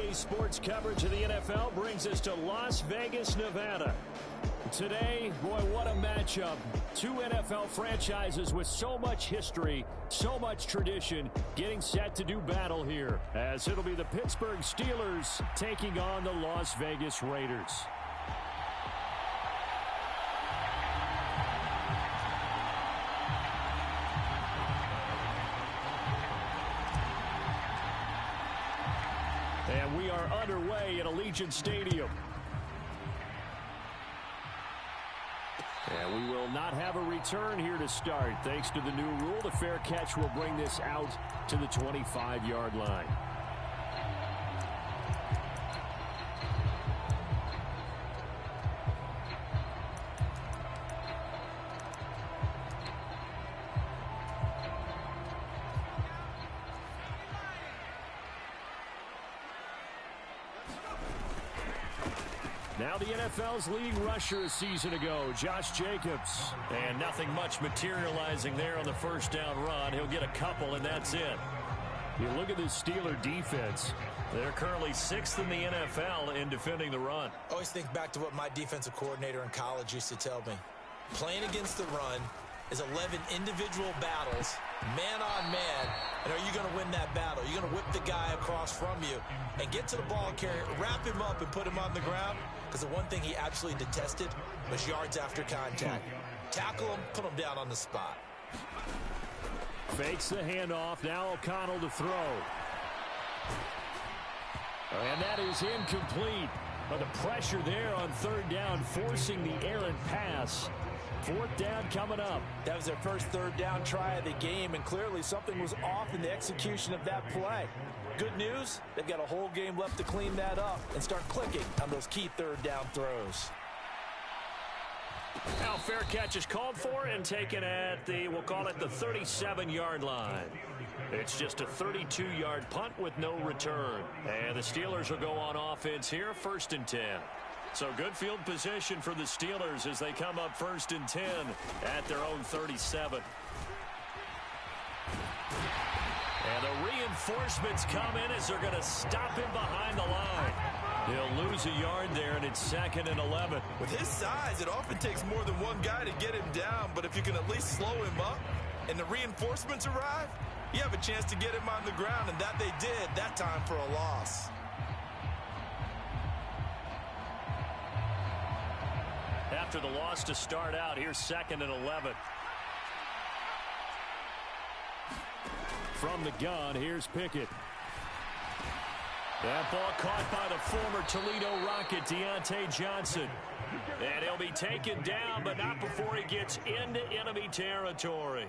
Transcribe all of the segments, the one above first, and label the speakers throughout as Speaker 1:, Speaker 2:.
Speaker 1: Daily sports coverage of the NFL brings us to Las Vegas, Nevada. Today, boy, what a matchup. Two NFL franchises with so much history, so much tradition, getting set to do battle here, as it'll be the Pittsburgh Steelers taking on the Las Vegas Raiders. And we are underway at Allegiant Stadium. And we will not have a return here to start. Thanks to the new rule, the fair catch will bring this out to the 25-yard line. Now the NFL's leading rusher a season ago, Josh Jacobs. And nothing much materializing there on the first down run. He'll get a couple, and that's it. You look at this Steeler defense. They're currently 6th in the NFL in defending the run.
Speaker 2: I always think back to what my defensive coordinator in college used to tell me. Playing against the run is 11 individual battles, man on man, and are you going to win that battle? You're going to whip the guy across from you and get to the ball carrier, wrap him up, and put him on the ground, because the one thing he absolutely detested was yards after contact. Tackle him, put him down on the spot.
Speaker 1: Fakes the handoff, now O'Connell to throw. And that is incomplete. But the pressure there on third down, forcing the errant pass. Fourth down coming up.
Speaker 3: That was their first third down try of the game, and clearly something was off in the execution of that play. Good news, they've got a whole game left to clean that up and start clicking on those key third down throws.
Speaker 1: Now fair catch is called for and taken at the, we'll call it the 37-yard line. It's just a 32-yard punt with no return. And the Steelers will go on offense here, 1st and 10. So good field position for the Steelers as they come up 1st and 10 at their own 37. And the reinforcements come in as they're going to stop him behind the line. He'll lose a yard there, and it's 2nd and 11.
Speaker 4: With his size, it often takes more than one guy to get him down, but if you can at least slow him up and the reinforcements arrive, you have a chance to get him on the ground, and that they did that time for a loss.
Speaker 1: After the loss to start out, here's 2nd and 11. From the gun, here's Pickett. That ball caught by the former Toledo Rocket, Deontay Johnson. And he'll be taken down, but not before he gets into enemy territory.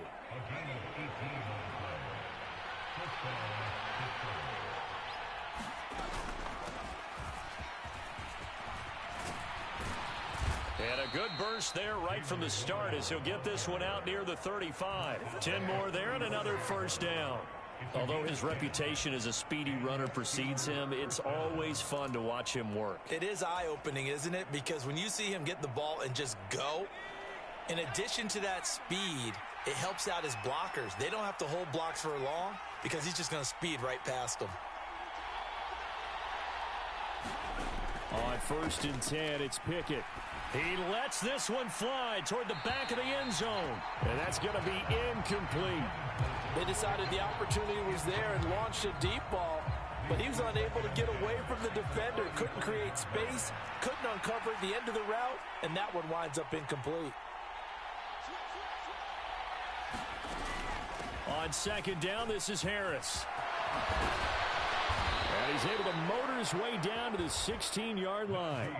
Speaker 1: And a good burst there right from the start as he'll get this one out near the 35. 10 more there and another first down. Although his reputation as a speedy runner precedes him, it's always fun to watch him work.
Speaker 2: It is eye-opening, isn't it? Because when you see him get the ball and just go, in addition to that speed, it helps out his blockers. They don't have to hold blocks for long because he's just going to speed right past them.
Speaker 1: On 1st and 10, it's Pickett. He lets this one fly toward the back of the end zone. And that's going to be incomplete.
Speaker 3: They decided the opportunity was there and launched a deep ball, but he was unable to get away from the defender. Couldn't create space, couldn't uncover the end of the route, and that one winds up incomplete.
Speaker 1: On 2nd down, this is Harris. And he's able to motor his way down to the 16-yard line.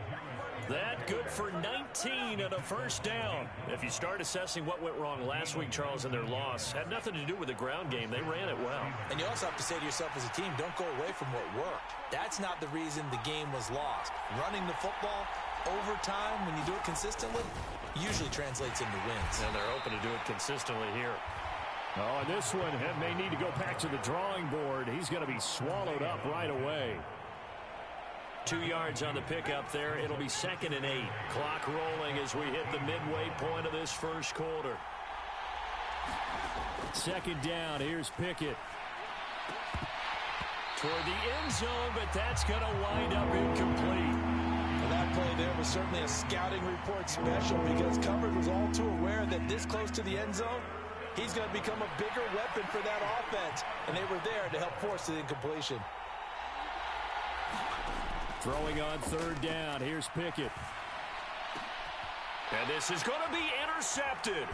Speaker 1: That good for 19 and a first down. If you start assessing what went wrong last week, Charles, in their loss, had nothing to do with the ground game. They ran it well.
Speaker 2: And you also have to say to yourself as a team, don't go away from what worked. That's not the reason the game was lost. Running the football over time, when you do it consistently, usually translates into wins.
Speaker 1: And they're open to do it consistently here. Oh, and this one may need to go back to the drawing board. He's going to be swallowed up right away. 2 yards on the pickup there. It'll be 2nd and 8. Clock rolling as we hit the midway point of this first quarter. 2nd down. Here's Pickett. toward the end zone, but that's going to wind up incomplete.
Speaker 3: Well, that play there was certainly a scouting report special because Covered was all too aware that this close to the end zone, he's going to become a bigger weapon for that offense, and they were there to help force the incompletion.
Speaker 1: Throwing on third down. Here's Pickett. And this is going to be intercepted.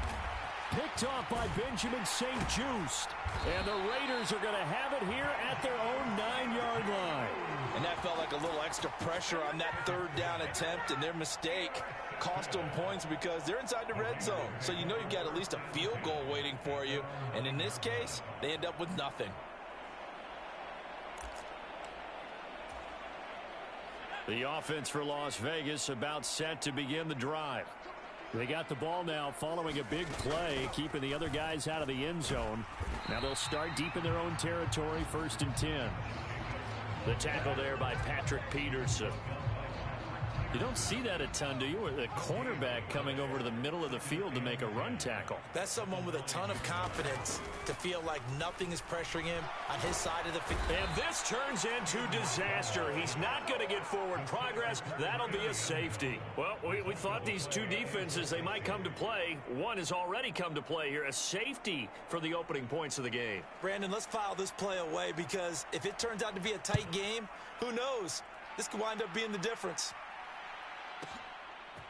Speaker 1: Picked off by Benjamin St-Juste. And the Raiders are going to have it here at their own 9-yard line.
Speaker 3: And that felt like a little extra pressure on that third down attempt, and their mistake cost them points because they're inside the red zone. So you know you've got at least a field goal waiting for you. And in this case, they end up with nothing.
Speaker 1: The offense for Las Vegas about set to begin the drive. They got the ball now following a big play, keeping the other guys out of the end zone. Now they'll start deep in their own territory, 1st and 10. The tackle there by Patrick Peterson. You don't see that a ton, do you? The cornerback coming over to the middle of the field to make a run tackle.
Speaker 2: That's someone with a ton of confidence to feel like nothing is pressuring him on his side of the field.
Speaker 1: And this turns into disaster. He's not going to get forward progress. That'll be a safety. Well, we thought these two defenses, they might come to play. One has already come to play here. A safety for the opening points of the game.
Speaker 2: Brandon, let's file this play away because if it turns out to be a tight game, who knows? This could wind up being the difference.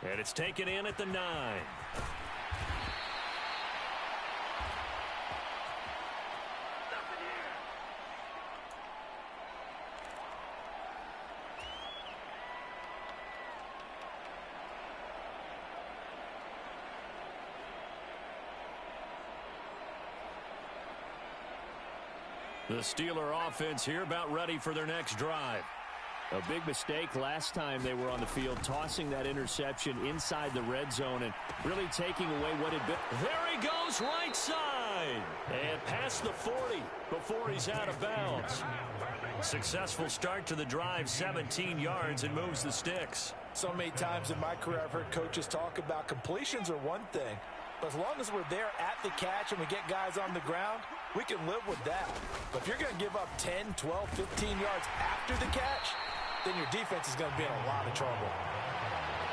Speaker 1: And it's taken in at the 9. The Steeler offense here about ready for their next drive. A big mistake last time they were on the field, tossing that interception inside the red zone and really taking away what had been. There he goes, right side. And past the 40 before he's out of bounds. Successful start to the drive, 17 yards, and moves the sticks.
Speaker 3: So many times in my career I've heard coaches talk about completions are one thing, but as long as we're there at the catch and we get guys on the ground, we can live with that. But if you're going to give up 10, 12, 15 yards after the catch, then your defense is going to be in a lot of trouble.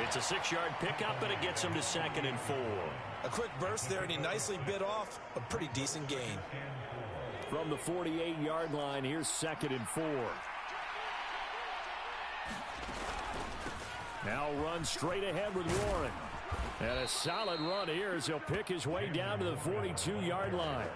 Speaker 1: It's a 6-yard pickup, and it gets him to 2nd and 4.
Speaker 2: A quick burst there, and he nicely bit off a pretty decent gain.
Speaker 1: From the 48-yard line, here's 2nd and 4. Now run straight ahead with Warren. And a solid run here as he'll pick his way down to the 42-yard line.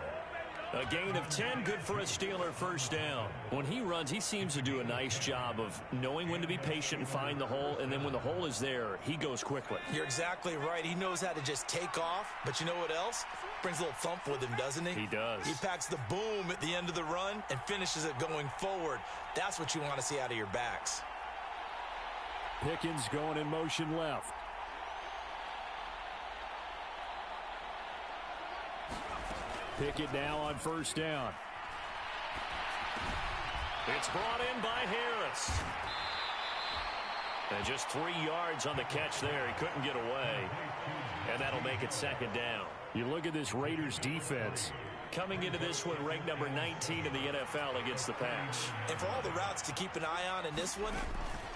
Speaker 1: A gain of 10, good for a Steeler first down. When he runs, he seems to do a nice job of knowing when to be patient and find the hole, and then when the hole is there, he goes quickly.
Speaker 2: You're exactly right. He knows how to just take off, but you know what else? Brings a little thump with him, doesn't he?
Speaker 1: He does.
Speaker 2: He packs the boom at the end of the run and finishes it going forward. That's what you want to see out of your backs.
Speaker 1: Pickens going in motion left. Pickett now on first down. It's brought in by Harris. And just 3 yards on the catch there. He couldn't get away. And that'll make it 2nd down. You look at this Raiders defense. Coming into this one, ranked number 19 in the NFL against the pass.
Speaker 2: And for all the routes to keep an eye on in this one,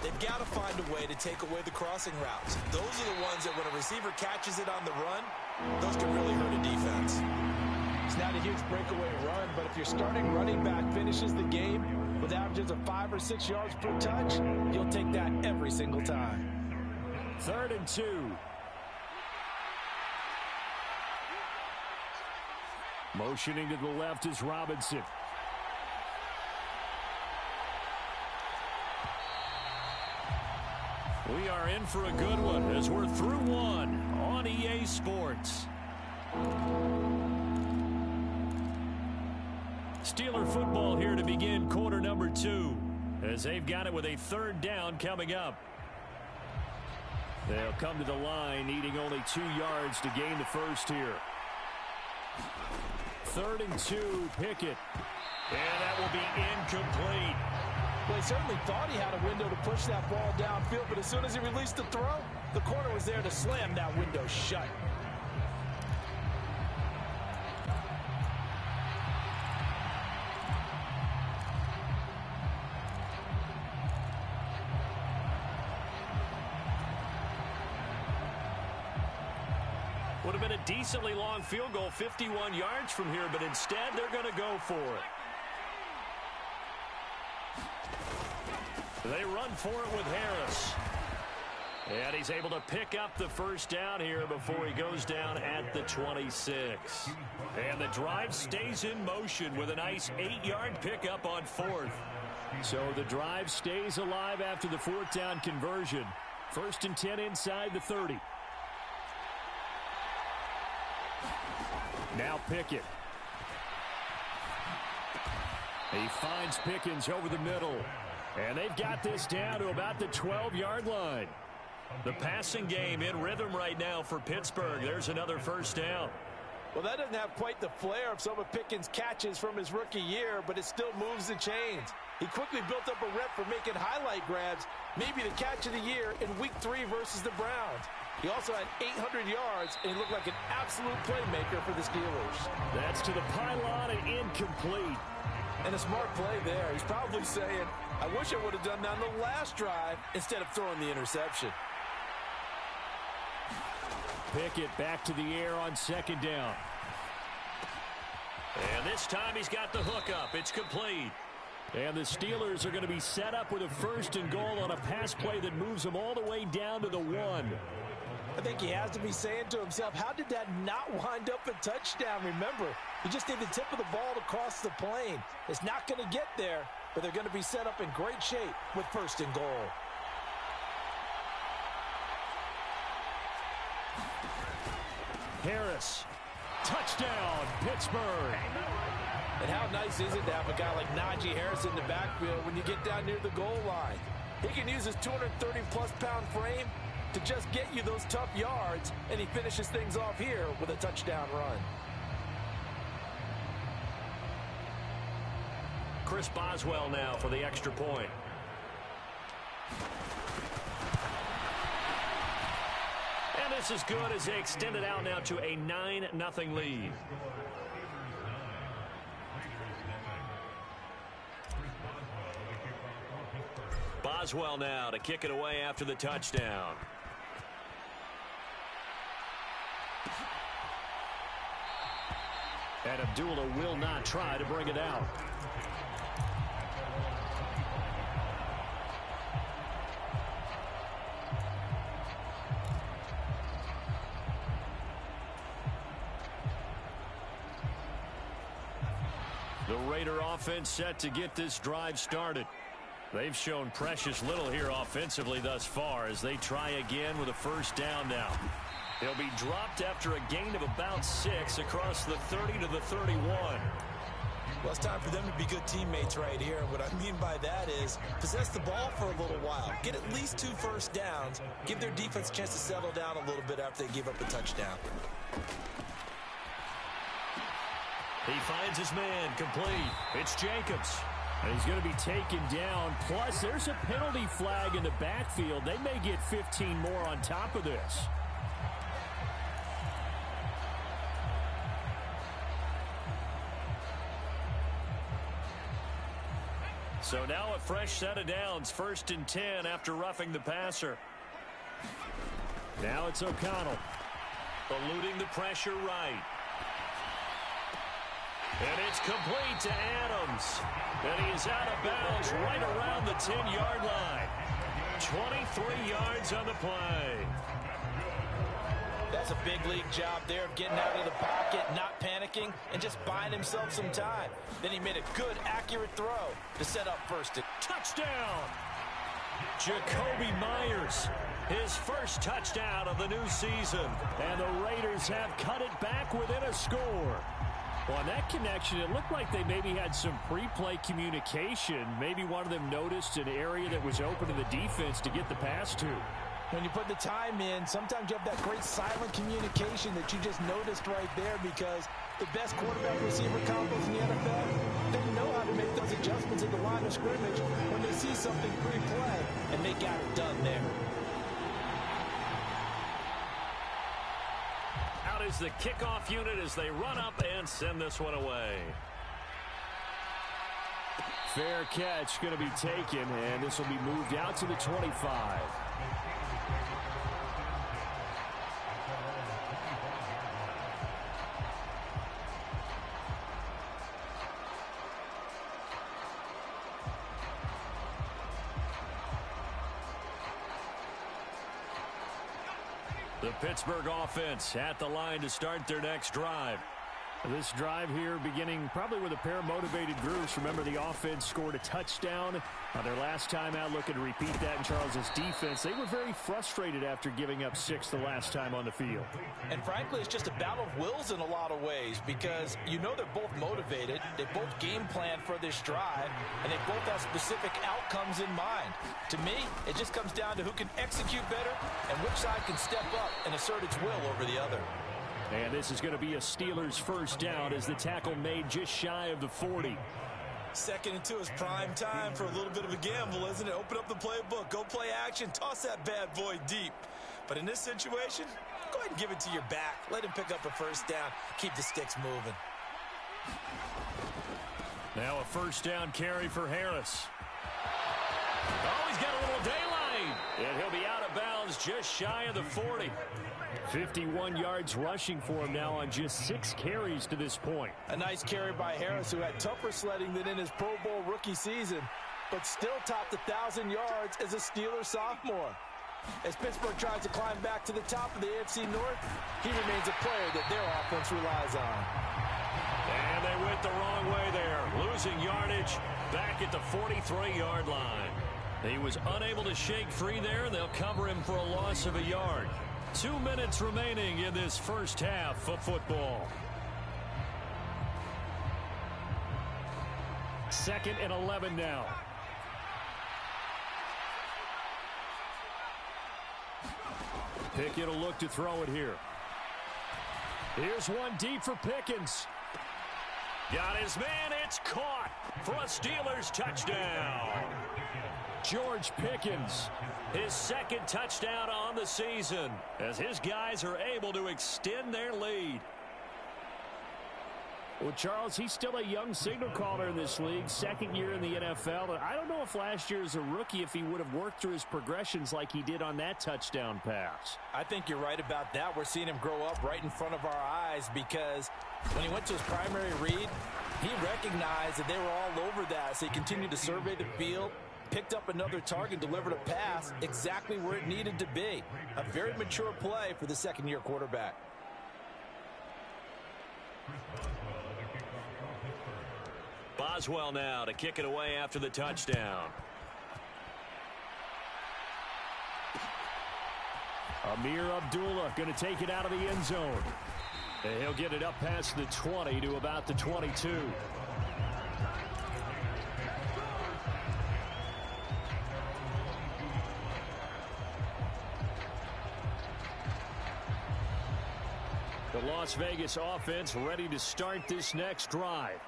Speaker 2: they've got to find a way to take away the crossing routes. Those are the ones that when a receiver catches it on the run, those can really hurt a defense.
Speaker 3: It's not a huge breakaway run, but if your starting running back finishes the game with averages of 5 or 6 yards per touch, you'll take that every single time.
Speaker 1: 3rd and 2. Motioning to the left is Robinson. We are in for a good one as we're through one on EA Sports. Steeler football here to begin quarter number 2 as they've got it with a 3rd down coming up. They'll come to the line needing only 2 yards to gain the first here. 3rd and 2, Pickett. And that will be incomplete.
Speaker 3: Well, he certainly thought he had a window to push that ball downfield, but as soon as he released the throw, the corner was there to slam that window shut.
Speaker 1: Would have been a decently long field goal, 51 yards from here, but instead they're going to go for it. They run for it with Harris. And he's able to pick up the first down here before he goes down at the 26. And the drive stays in motion with a nice 8-yard pickup on fourth. So the drive stays alive after the fourth down conversion. 1st and 10 inside the 30. Now Pickett. He finds Pickens over the middle. And they've got this down to about the 12-yard line. The passing game in rhythm right now for Pittsburgh. There's another first down.
Speaker 3: Well, that doesn't have quite the flair of some of Pickens' catches from his rookie year, but it still moves the chains. He quickly built up a rep for making highlight grabs, maybe the catch of the year in Week 3 versus the Browns. He also had 800 yards, and he looked like an absolute playmaker for the Steelers.
Speaker 1: That's to the pylon and incomplete.
Speaker 3: And a smart play there. He's probably saying, I wish I would have done that on the last drive instead of throwing the interception.
Speaker 1: Pickett back to the air on 2nd down. And this time he's got the hook up. It's complete. And the Steelers are going to be set up with a 1st and goal on a pass play that moves them all the way down to the 1.
Speaker 3: I think he has to be saying to himself, how did that not wind up a touchdown? Remember, he just need the tip of the ball to cross the plane. It's not going to get there, but they're going to be set up in great shape with 1st and goal.
Speaker 1: Harris. Touchdown, Pittsburgh.
Speaker 3: And how nice is it to have a guy like Najee Harris in the backfield when you get down near the goal line? He can use his 230-plus pound frame to just get you those tough yards, and he finishes things off here with a touchdown run.
Speaker 1: Chris Boswell now for the extra point. And this is good as they extend it out now to a 9-0 lead. Boswell now to kick it away after the touchdown. And Abdullah will not try to bring it out. The Raider offense set to get this drive started. They've shown precious little here offensively thus far as they try again with a 1st down now. They'll be dropped after a gain of about 6 across the 30 to the 31.
Speaker 2: Well, it's time for them to be good teammates right here. And what I mean by that is possess the ball for a little while. Get at least 2 first downs. Give their defense a chance to settle down a little bit after they give up a touchdown.
Speaker 1: He finds his man complete. It's Jacobs. And he's going to be taken down. Plus, there's a penalty flag in the backfield. They may get 15 more on top of this. So now a fresh set of downs. 1st and 10 after roughing the passer. Now it's O'Connell. Eluding the pressure right. And it's complete to Adams. And he's out of bounds right around the 10-yard line. 23 yards on the play.
Speaker 3: That's a big league job there of getting out of the pocket, not panicking, and just buying himself some time. Then he made a good, accurate throw to set up 1st.
Speaker 1: Touchdown! Jacoby Myers, his first touchdown of the new season. And the Raiders have cut it back within a score. Well, on that connection, it looked like they maybe had some pre-play communication. Maybe one of them noticed an area that was open to the defense to get the pass to.
Speaker 3: When you put the time in, sometimes you have that great silent communication that you just noticed right there, because the best quarterback-receiver combos in the NFL, they know how to make those adjustments at the line of scrimmage when they see something pre-play, and they got it done there.
Speaker 1: Out is the kickoff unit as they run up and send this one away. Fair catch going to be taken, and this will be moved out to the 25. The Pittsburgh offense at the line to start their next drive.
Speaker 5: This drive here beginning probably with a pair of motivated groups. Remember, the offense scored a touchdown their last time out, looking to repeat that in Charles's defense. They were very frustrated after giving up 6 the last time on the field.
Speaker 3: And frankly, it's just a battle of wills in a lot of ways, because you know they're both motivated. They both game plan for this drive, and they both have specific outcomes in mind. To me, it just comes down to who can execute better and which side can step up and assert its will over the other.
Speaker 5: And this is going to be a Steelers first down as the tackle made just shy of the 40.
Speaker 2: 2nd and 2 is prime time for a little bit of a gamble, isn't it? Open up the playbook, go play action, toss that bad boy deep. But in this situation, go ahead and give it to your back. Let him pick up a first down. Keep the sticks moving.
Speaker 1: Now a first down carry for Harris. Oh, he's got a little daylight. And he'll be out of bounds just shy of the 40.
Speaker 5: 51 yards rushing for him now on just 6 carries to this point.
Speaker 3: A nice carry by Harris, who had tougher sledding than in his Pro Bowl rookie season, but still topped 1,000 yards as a Steelers sophomore. As Pittsburgh tries to climb back to the top of the AFC North, he remains a player that their offense relies on.
Speaker 1: And they went the wrong way there, losing yardage back at the 43-yard line. He was unable to shake free there. They'll cover him for a loss of a yard. 2 minutes remaining in this first half of football.
Speaker 5: 2nd and 11 now. Pickett will look to throw it here. Here's one deep for Pickens.
Speaker 1: Got his man. It's caught for a Steelers touchdown.
Speaker 5: George Pickens,
Speaker 1: his 2nd touchdown on the season, as his guys are able to extend their lead.
Speaker 5: Well, Charles, he's still a young signal caller in this league, 2nd year in the NFL. I don't know if last year as a rookie, if he would have worked through his progressions like he did on that touchdown pass.
Speaker 3: I think you're right about that. We're seeing him grow up right in front of our eyes, because when he went to his primary read, he recognized that they were all over that, so he continued to survey the field, picked up another target, delivered a pass exactly where it needed to be. A very mature play for the 2nd-year quarterback.
Speaker 1: Boswell now to kick it away after the touchdown.
Speaker 5: Amir Abdullah going to take it out of the end zone. And he'll get it up past the 20 to about the 22. The Las Vegas offense ready to start this next drive.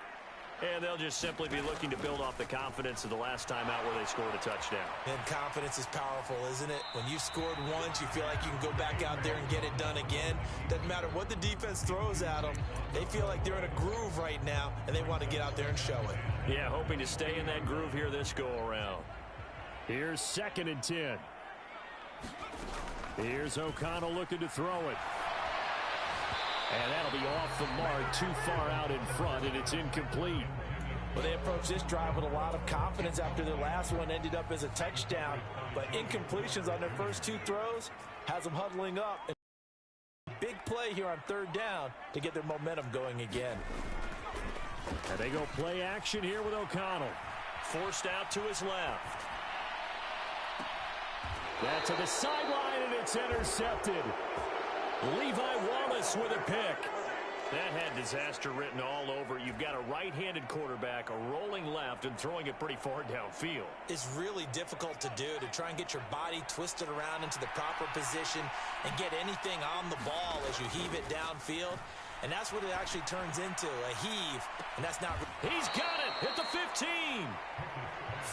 Speaker 1: And they'll just simply be looking to build off the confidence of the last time out where they scored a touchdown.
Speaker 2: And confidence is powerful, isn't it? When you scored once, you feel like you can go back out there and get it done again. Doesn't matter what the defense throws at them. They feel like they're in a groove right now, and they want to get out there and show it.
Speaker 1: Yeah, hoping to stay in that groove here this go-around.
Speaker 5: Here's 2nd and 10. Here's O'Connell looking to throw it. And that'll be off the mark, too far out in front, and it's incomplete.
Speaker 3: Well, they approached this drive with a lot of confidence after their last one ended up as a touchdown. But incompletions on their first 2 throws has them huddling up. And big play here on 3rd down to get their momentum going again.
Speaker 5: And they go play action here with O'Connell.
Speaker 1: Forced out to his left.
Speaker 5: That's to the sideline, and it's intercepted.
Speaker 1: Levi Wallace with a pick. That had disaster written all over. You've got a right-handed quarterback, a rolling left, and throwing it pretty far downfield.
Speaker 2: It's really difficult to do, to try and get your body twisted around into the proper position and get anything on the ball as you heave it downfield. And that's what it actually turns into, a heave. And that's not...
Speaker 1: He's got it at the 15.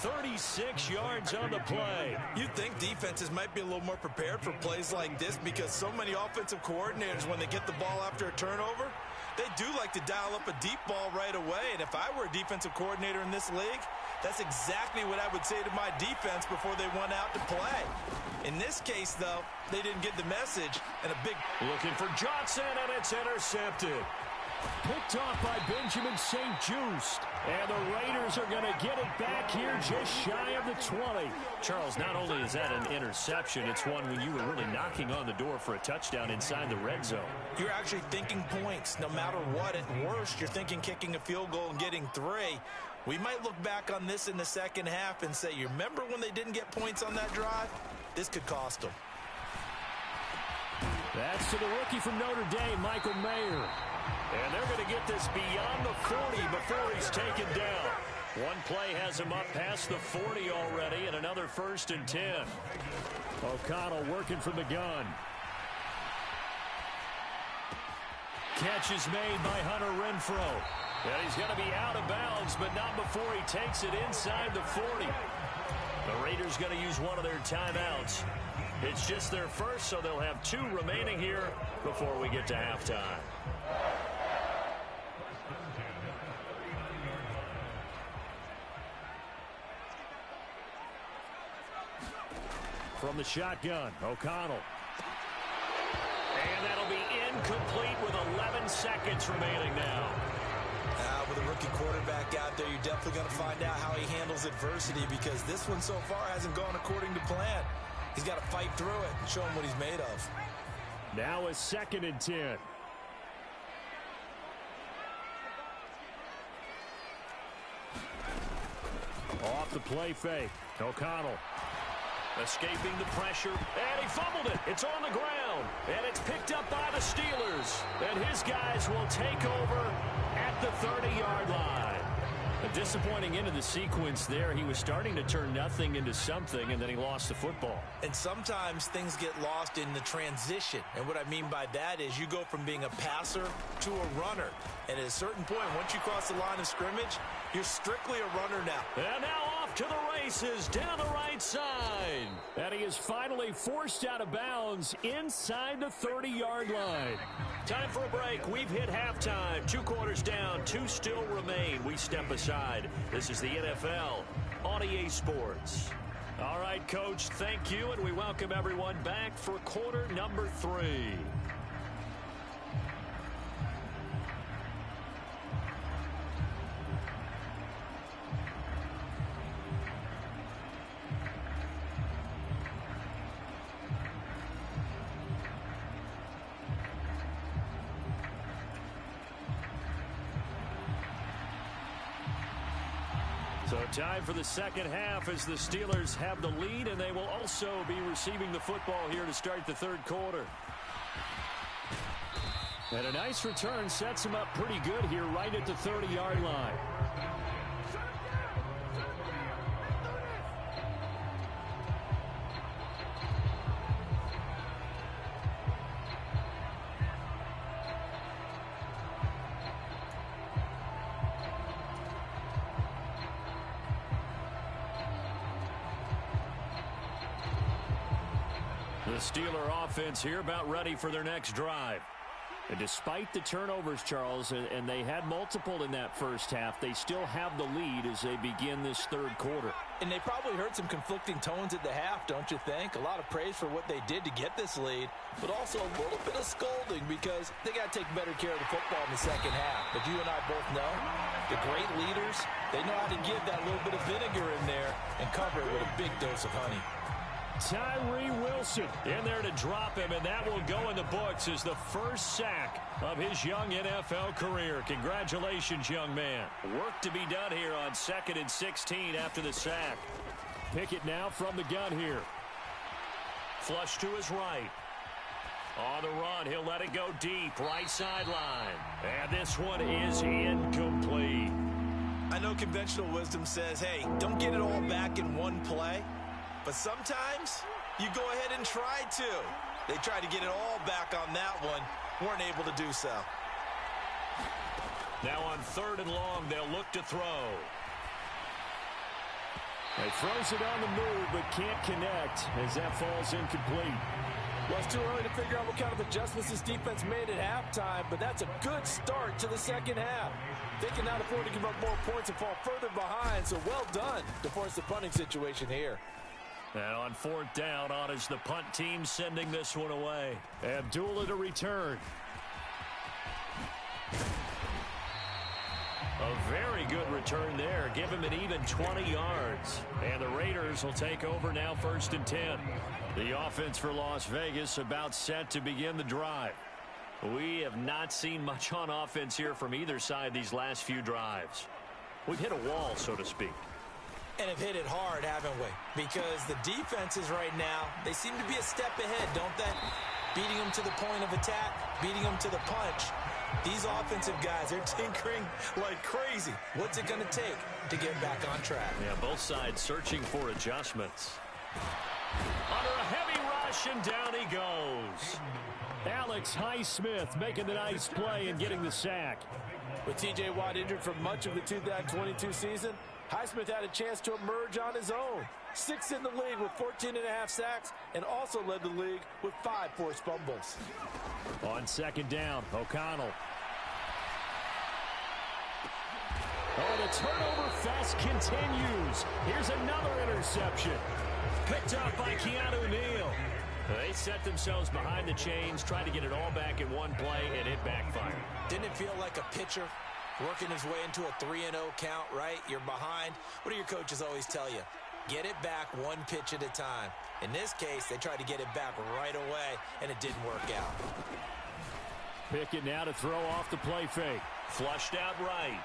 Speaker 1: 36 yards on the play.
Speaker 2: You'd think defenses might be a little more prepared for plays like this, because so many offensive coordinators, when they get the ball after a turnover, they do like to dial up a deep ball right away. And if I were a defensive coordinator in this league, that's exactly what I would say to my defense before they went out to play. In this case, though, they didn't get the message, and a big...
Speaker 1: Looking for Johnson, and it's intercepted. Picked off by Benjamin St-Juste. And the Raiders are going to get it back here just shy of the 20.
Speaker 5: Charles, not only is that an interception, it's one when you were really knocking on the door for a touchdown inside the red zone.
Speaker 2: You're actually thinking points. No matter what, at worst, you're thinking kicking a field goal and getting 3. We might look back on this in the second half and say, you remember when they didn't get points on that drive? This could cost them.
Speaker 1: That's to the rookie from Notre Dame, Michael Mayer. And they're going to get this beyond the 40 before he's taken down.
Speaker 5: One play has him up past the 40 already, and another 1st and 10.
Speaker 1: O'Connell working from the gun. Catch is made by Hunter Renfrow.
Speaker 5: And he's going to be out of bounds, but not before he takes it inside the 40. The Raiders going to use one of their timeouts. It's just their first, so they'll have 2 remaining here before we get to halftime.
Speaker 1: From the shotgun, O'Connell. And that'll be incomplete with 11 seconds remaining now.
Speaker 2: With a rookie quarterback out there, you're definitely going to find out how he handles adversity, because this one so far hasn't gone according to plan. He's got to fight through it and show him what he's made of.
Speaker 1: Now a 2nd and 10. Off the play fake. O'Connell.
Speaker 5: Escaping the pressure, and he fumbled it. It's on the ground, and it's picked up by the Steelers.
Speaker 1: And his guys will take over at the 30-yard line.
Speaker 5: A disappointing end of the sequence there. He was starting to turn nothing into something, and then he lost the football.
Speaker 2: And sometimes things get lost in the transition. And what I mean by that is you go from being a passer to a runner. And at a certain point, once you cross the line of scrimmage, you're strictly a runner now.
Speaker 1: And now off to the races down the right side. And he is finally forced out of bounds inside the 30-yard line.
Speaker 5: Time for a break. We've hit halftime. 2 quarters down, 2 still remain. We step aside. This is the NFL on EA Sports.
Speaker 1: All right, Coach, thank you, and we welcome everyone back for quarter number 3. So time for the second half as the Steelers have the lead, and they will also be receiving the football here to start the 3rd quarter. And a nice return sets him up pretty good here right at the 30-yard line. The Steeler offense here about ready for their next drive. And despite the turnovers, Charles, and they had multiple in that first half, they still have the lead as they begin this 3rd quarter.
Speaker 3: And they probably heard some conflicting tones at the half, don't you think? A lot of praise for what they did to get this lead, but also a little bit of scolding because they got to take better care of the football in the second half. But you and I both know the great leaders, they know how to give that little bit of vinegar in there and cover it with a big dose of honey.
Speaker 1: Tyree Wilson in there to drop him, and that will go in the books as the first sack of his young NFL career. Congratulations, young man. Work to be done here on 2nd and 16 after the sack. Pickett now from the gun here. Flush to his right. On the run, he'll let it go deep, right sideline. And this one is incomplete.
Speaker 2: I know conventional wisdom says, hey, don't get it all back in one play. But sometimes you go ahead and try to. They tried to get it all back on that one. Weren't able to do so.
Speaker 1: Now on 3rd and long, they'll look to throw. He throws it on the move, but can't connect as that falls incomplete.
Speaker 3: Well, it's too early to figure out what kind of adjustments this defense made at halftime, but that's a good start to the second half. They can now afford to give up more points and fall further behind, so well done to force the punting situation here.
Speaker 1: And on 4th down, on is the punt team sending this one away. Abdullah to return. A very good return there. Give him an even 20 yards. And the Raiders will take over now, 1st and 10. The offense for Las Vegas about set to begin the drive. We have not seen much on offense here from either side these last few drives. We've hit a wall, so to speak.
Speaker 2: And have hit it hard, haven't we? Because the defenses right now, they seem to be a step ahead, don't they? Beating them to the point of attack, beating them to the punch. These offensive guys, they're tinkering like crazy. What's it going to take to get back on track?
Speaker 1: Yeah, both sides searching for adjustments. Under a heavy rush, and down he goes. Alex Highsmith making the nice play and getting the sack.
Speaker 3: With T.J. Watt injured for much of the 2022 season, Highsmith had a chance to emerge on his own. 6th in the league with 14.5 sacks, and also led the league with 5 forced fumbles.
Speaker 1: On 2nd down, O'Connell. Oh, the turnover fest continues. Here's another interception. Picked up by Keanu Neal. They set themselves behind the chains, trying to get it all back in one play, and it backfired.
Speaker 2: Didn't it feel like a pitcher working his way into a 3-0 count, right? You're behind. What do your coaches always tell you? Get it back one pitch at a time. In this case, they tried to get it back right away, and it didn't work out.
Speaker 1: Pickett now to throw off the play fake. Flushed out right.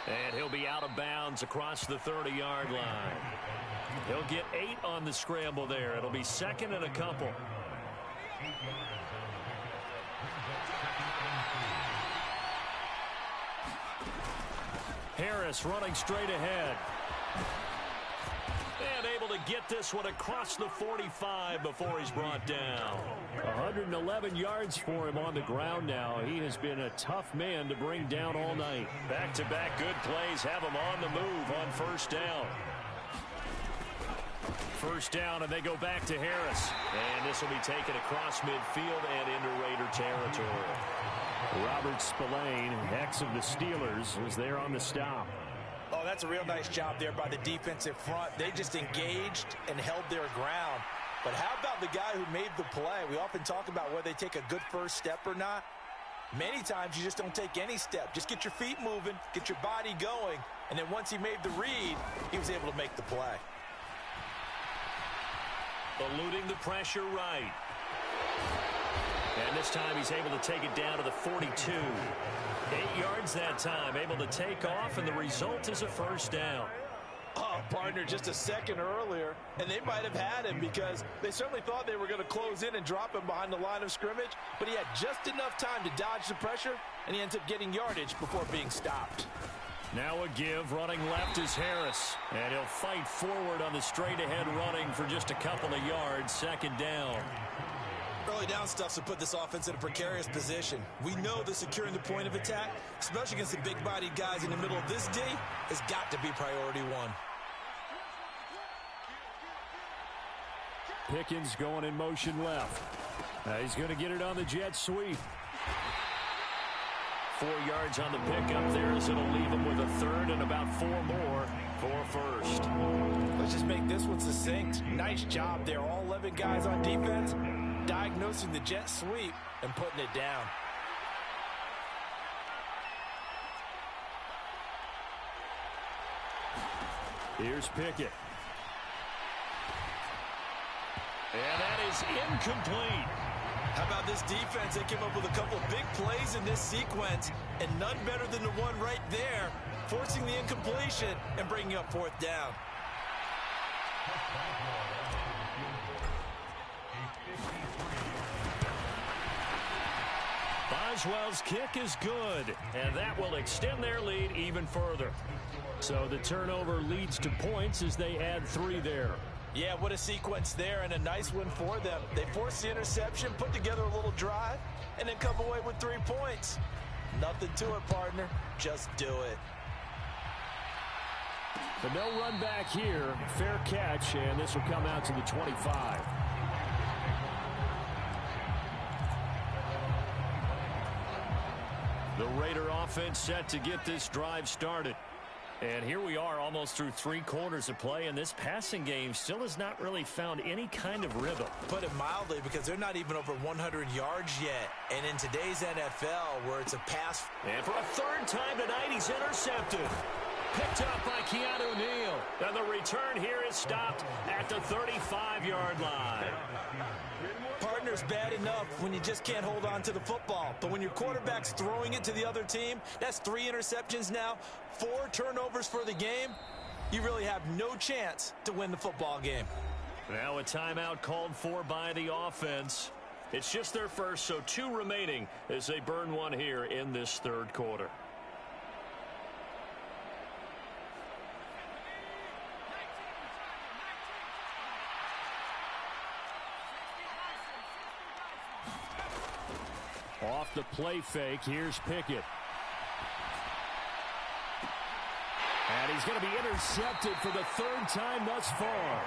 Speaker 1: And he'll be out of bounds across the 30-yard line. He'll get 8 on the scramble there. It'll be 2nd and a couple. Harris running straight ahead. And able to get this one across the 45 before he's brought down. 111 yards for him on the ground now. He has been a tough man to bring down all night. Back-to-back good plays have him on the move on 1st down. 1st down, and they go back to Harris. And this will be taken across midfield and into Raider territory. Robert Spillane, ex of the Steelers, is there on the stop.
Speaker 2: Oh, that's a real nice job there by the defensive front. They just engaged and held their ground. But how about the guy who made the play? We often talk about whether they take a good first step or not. Many times you just don't take any step. Just get your feet moving, get your body going, and then once he made the read, he was able to make the play.
Speaker 1: Eluding the pressure right. And this time he's able to take it down to the 42. 8 yards that time, able to take off, and the result is a 1st down.
Speaker 3: Oh, partner, just a second earlier, and they might have had him because they certainly thought they were going to close in and drop him behind the line of scrimmage, but he had just enough time to dodge the pressure, and he ends up getting yardage before being stopped.
Speaker 1: Now a give, running left is Harris, and he'll fight forward on the straight-ahead running for just a couple of yards, 2nd down.
Speaker 2: Early down stuff to put this offense in a precarious position. We know that securing the point of attack, especially against the big-bodied guys in the middle of this D, has got to be priority one.
Speaker 1: Pickens going in motion left. He's going to get it on the jet sweep. 4 yards on the pickup there, as it'll leave him with a 3rd and about 4 more for 1st.
Speaker 3: Let's just make this one succinct. Nice job there. All 11 guys on defense diagnosing the jet sweep and putting it down.
Speaker 1: Here's Pickett. And that is incomplete.
Speaker 2: How about this defense? They came up with a couple of big plays in this sequence, and none better than the one right there, forcing the incompletion and bringing up 4th down.
Speaker 1: Boswell's kick is good, and that will extend their lead even further. So the turnover leads to points as they add 3 there.
Speaker 3: Yeah, what a sequence there, and a nice one for them. They forced the interception, put together a little drive, and then come away with 3 points. Nothing to it, partner. Just do it.
Speaker 1: But no run back here. Fair catch, and this will come out to the 25. The Raider offense set to get this drive started.
Speaker 5: And here we are almost through 3 quarters of play, and this passing game still has not really found any kind of rhythm.
Speaker 2: Put it mildly, because they're not even over 100 yards yet. And in today's NFL, where it's a pass.
Speaker 1: And for a 3rd time tonight, he's intercepted. Picked up by Keanu Neal. And the return here is stopped at the 35-yard line.
Speaker 2: Partner's bad enough when you just can't hold on to the football. But when your quarterback's throwing it to the other team, that's 3 interceptions now, 4 turnovers for the game. You really have no chance to win the football game.
Speaker 1: Now a timeout called for by the offense. It's just their first, so 2 remaining as they burn one here in this 3rd quarter.
Speaker 5: Off the play fake, here's Pickett. And he's going to be intercepted for the 3rd time thus far.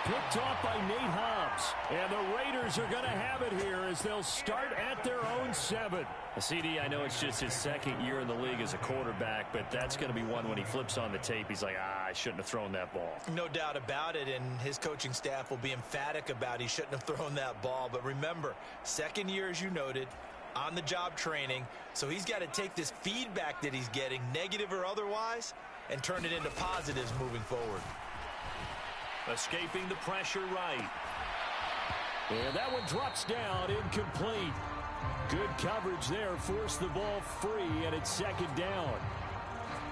Speaker 5: Picked off by Nate Hobbs. And the Raiders are going to have it here as they'll start at their own 7.
Speaker 1: CD, I know it's just his 2nd year in the league as a quarterback, but that's going to be one when he flips on the tape, he's like, I shouldn't have thrown that ball.
Speaker 2: No doubt about it, and his coaching staff will be emphatic about he shouldn't have thrown that ball. But remember, 2nd year, as you noted, on-the-job training, so he's got to take this feedback that he's getting, negative or otherwise, and turn it into positives moving forward.
Speaker 1: Escaping the pressure right.
Speaker 5: And that one drops down, incomplete. Good coverage there, forced the ball free, and it's 2nd down.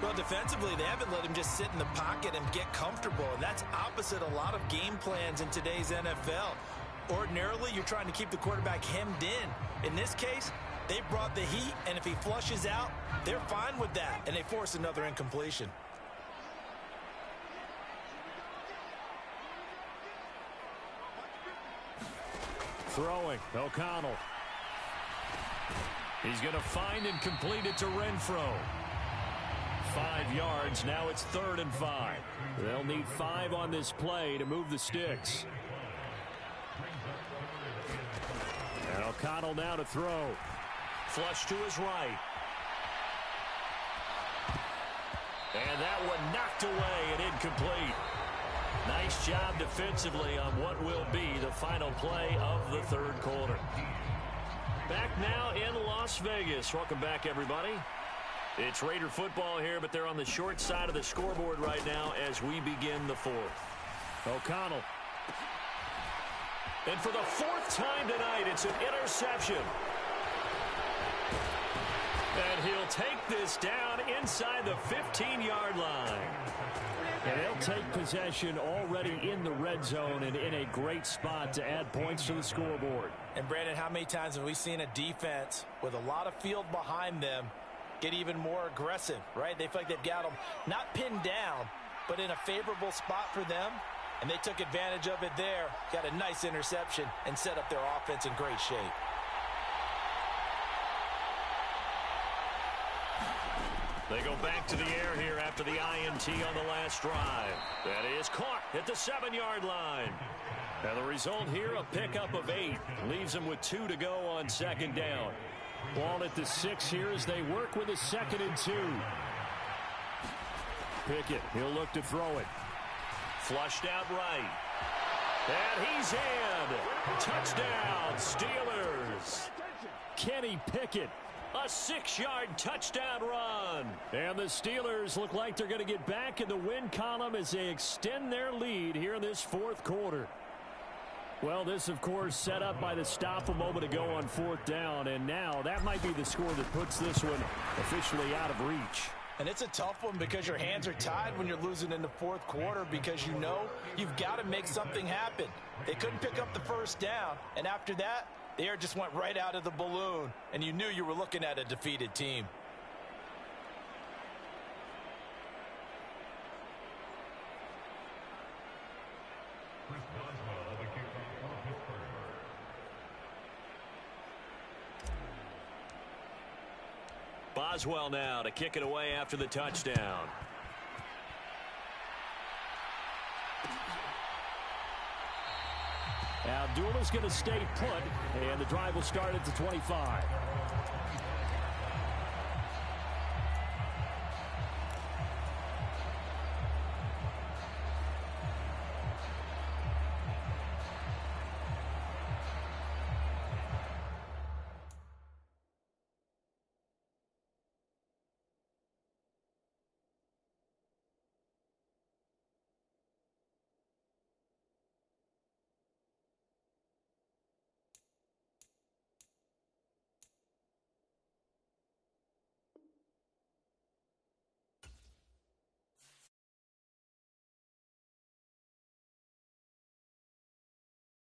Speaker 2: Well, defensively, they haven't let him just sit in the pocket and get comfortable, and that's opposite a lot of game plans in today's NFL. Ordinarily, you're trying to keep the quarterback hemmed in. In this case, they brought the heat, and if he flushes out, they're fine with that, and they force another incompletion.
Speaker 5: Throwing, O'Connell. He's going to find and complete it to Renfro. 5 yards, now it's 3rd and 5. They'll need 5 on this play to move the sticks. And O'Connell now to throw.
Speaker 1: Flush to his right. And that one knocked away and incomplete. Nice job defensively on what will be the final play of the 3rd quarter. Back now in Las Vegas. Welcome back, everybody. It's Raider football here, but they're on the short side of the scoreboard right now as we begin the 4th.
Speaker 5: O'Connell.
Speaker 1: And for the 4th time tonight, it's an interception. And he'll take this down inside the 15-yard line.
Speaker 5: And they'll take possession already in the red zone and in a great spot to add points to the scoreboard.
Speaker 2: And, Brandon, how many times have we seen a defense with a lot of field behind them get even more aggressive, right? They feel like they've got them not pinned down, but in a favorable spot for them. And they took advantage of it there, got a nice interception, and set up their offense in great shape.
Speaker 1: They go back to the air here after the INT on the last drive. That is caught at the 7-yard line. And the result here, a pickup of 8. Leaves them with 2 to go on 2nd down.
Speaker 5: Ball at the 6 here as they work with a 2nd and 2. Pickett, he'll look to throw it.
Speaker 1: Flushed out right. And he's in. Touchdown, Steelers.
Speaker 5: Kenny Pickett.
Speaker 1: A 6-yard touchdown run.
Speaker 5: And the Steelers look like they're going to get back in the win column as they extend their lead here in this 4th quarter. Well, this, of course, set up by the stop a moment ago on 4th down. And now that might be the score that puts this one officially out of reach.
Speaker 2: And it's a tough one because your hands are tied when you're losing in the 4th quarter because you know you've got to make something happen. They couldn't pick up the 1st down. And after that, the air just went right out of the balloon, and you knew you were looking at a defeated team.
Speaker 1: Boswell now to kick it away after the touchdown.
Speaker 5: Abdul is going to stay put, and the drive will start at the 25.